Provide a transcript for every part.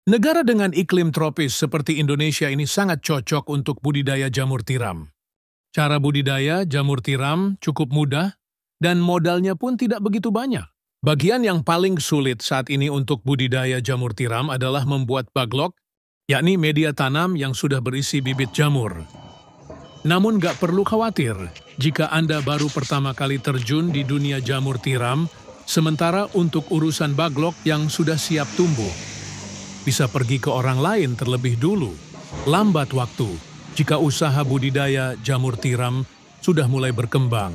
Negara dengan iklim tropis seperti Indonesia ini sangat cocok untuk budidaya jamur tiram. Cara budidaya jamur tiram cukup mudah dan modalnya pun tidak begitu banyak. Bagian yang paling sulit saat ini untuk budidaya jamur tiram adalah membuat baglok, yakni media tanam yang sudah berisi bibit jamur. Namun nggak perlu khawatir jika Anda baru pertama kali terjun di dunia jamur tiram, sementara untuk urusan baglok yang sudah siap tumbuh, bisa pergi ke orang lain terlebih dulu. Lambat waktu jika usaha budidaya jamur tiram sudah mulai berkembang.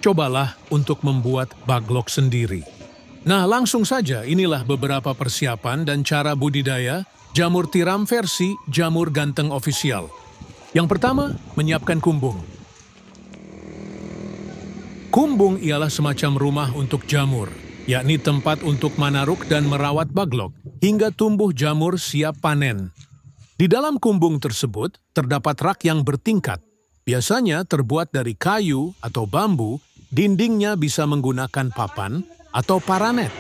Cobalah untuk membuat baglok sendiri. Nah, langsung saja inilah beberapa persiapan dan cara budidaya jamur tiram versi Jamur Ganteng Official. Yang pertama, menyiapkan kumbung. Kumbung ialah semacam rumah untuk jamur, yakni tempat untuk manaruk dan merawat baglok hingga tumbuh jamur siap panen. Di dalam kumbung tersebut terdapat rak yang bertingkat, biasanya terbuat dari kayu atau bambu, dindingnya bisa menggunakan papan atau paranet.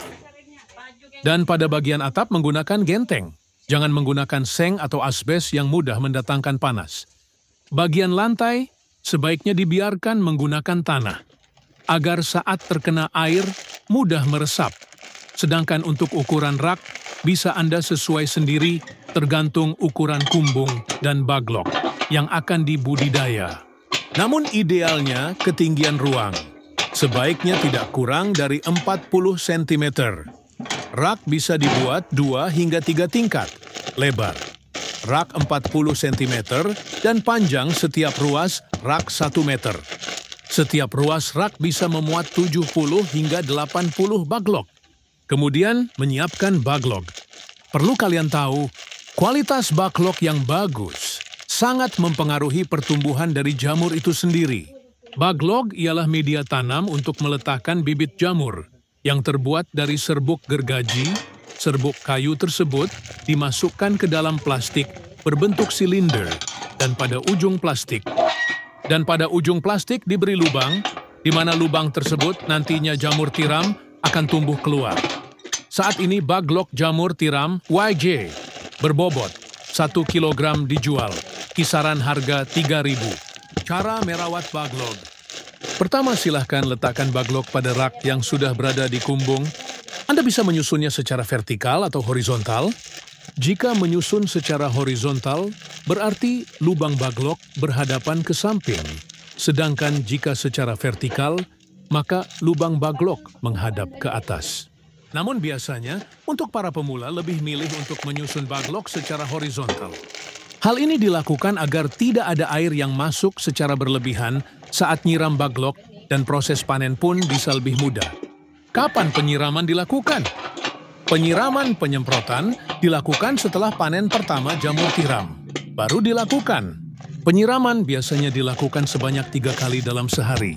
Dan pada bagian atap menggunakan genteng, jangan menggunakan seng atau asbes yang mudah mendatangkan panas. Bagian lantai sebaiknya dibiarkan menggunakan tanah, agar saat terkena air mudah meresap. Sedangkan untuk ukuran rak, bisa Anda sesuai sendiri tergantung ukuran kumbung dan baglok yang akan dibudidaya. Namun idealnya ketinggian ruang sebaiknya tidak kurang dari 40 cm. Rak bisa dibuat 2 hingga 3 tingkat lebar. Rak 40 cm dan panjang setiap ruas rak 1 meter. Setiap ruas rak bisa memuat 70 hingga 80 baglok. Kemudian menyiapkan baglok. Perlu kalian tahu, kualitas baglok yang bagus sangat mempengaruhi pertumbuhan dari jamur itu sendiri. Baglok ialah media tanam untuk meletakkan bibit jamur yang terbuat dari serbuk gergaji. Serbuk kayu tersebut dimasukkan ke dalam plastik berbentuk silinder dan pada ujung plastik diberi lubang, di mana lubang tersebut nantinya jamur tiram akan tumbuh keluar. Saat ini baglok jamur tiram YJ berbobot 1 kg dijual, kisaran harga 3.000. Cara merawat baglok. Pertama, silahkan letakkan baglok pada rak yang sudah berada di kumbung. Anda bisa menyusunnya secara vertikal atau horizontal. Jika menyusun secara horizontal, berarti lubang baglok berhadapan ke samping. Sedangkan jika secara vertikal, maka lubang baglok menghadap ke atas. Namun biasanya, untuk para pemula lebih milih untuk menyusun baglok secara horizontal. Hal ini dilakukan agar tidak ada air yang masuk secara berlebihan saat nyiram baglok dan proses panen pun bisa lebih mudah. Kapan penyiraman dilakukan? Penyiraman penyemprotan dilakukan setelah panen pertama jamur tiram. Baru dilakukan. Penyiraman biasanya dilakukan sebanyak 3 kali dalam sehari.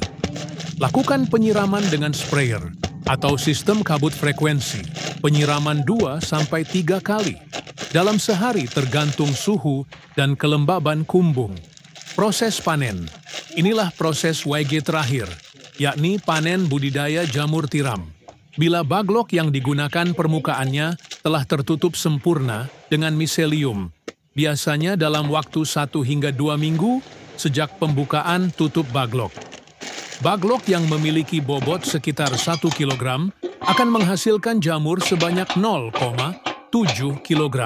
Lakukan penyiraman dengan sprayer atau sistem kabut frekuensi. Penyiraman 2-3 kali dalam sehari tergantung suhu dan kelembaban kumbung. Proses panen. Inilah proses YG terakhir, yakni panen budidaya jamur tiram. Bila baglok yang digunakan permukaannya telah tertutup sempurna dengan miselium, biasanya dalam waktu 1 hingga 2 minggu sejak pembukaan tutup baglok. Baglok yang memiliki bobot sekitar 1 kg akan menghasilkan jamur sebanyak 0,7 kg.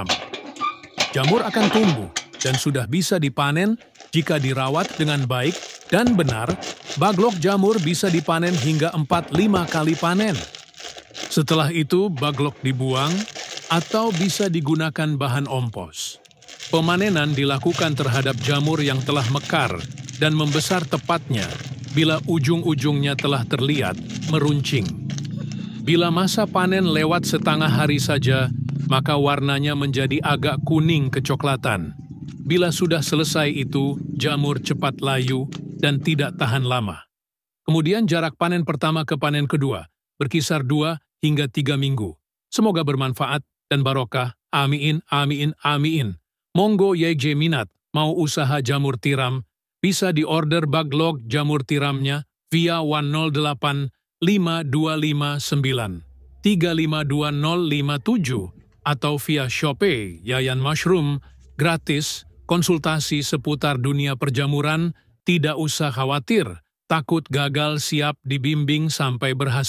Jamur akan tumbuh dan sudah bisa dipanen jika dirawat dengan baik dan benar. Baglok jamur bisa dipanen hingga 4-5 kali panen. Setelah itu, baglok dibuang atau bisa digunakan bahan ompos. Pemanenan dilakukan terhadap jamur yang telah mekar dan membesar tepatnya bila ujung-ujungnya telah terlihat meruncing. Bila masa panen lewat setengah hari saja, maka warnanya menjadi agak kuning kecoklatan. Bila sudah selesai itu, jamur cepat layu dan tidak tahan lama. Kemudian jarak panen pertama ke panen kedua berkisar 2 hingga 3 minggu. Semoga bermanfaat dan barokah. Amin, amin, amin. Monggo YJ minat mau usaha jamur tiram, bisa diorder baglok jamur tiramnya via 108 5259 352057 atau via Shopee Yayan Mushroom, gratis, konsultasi seputar dunia perjamuran, tidak usah khawatir, takut gagal siap dibimbing sampai berhasil.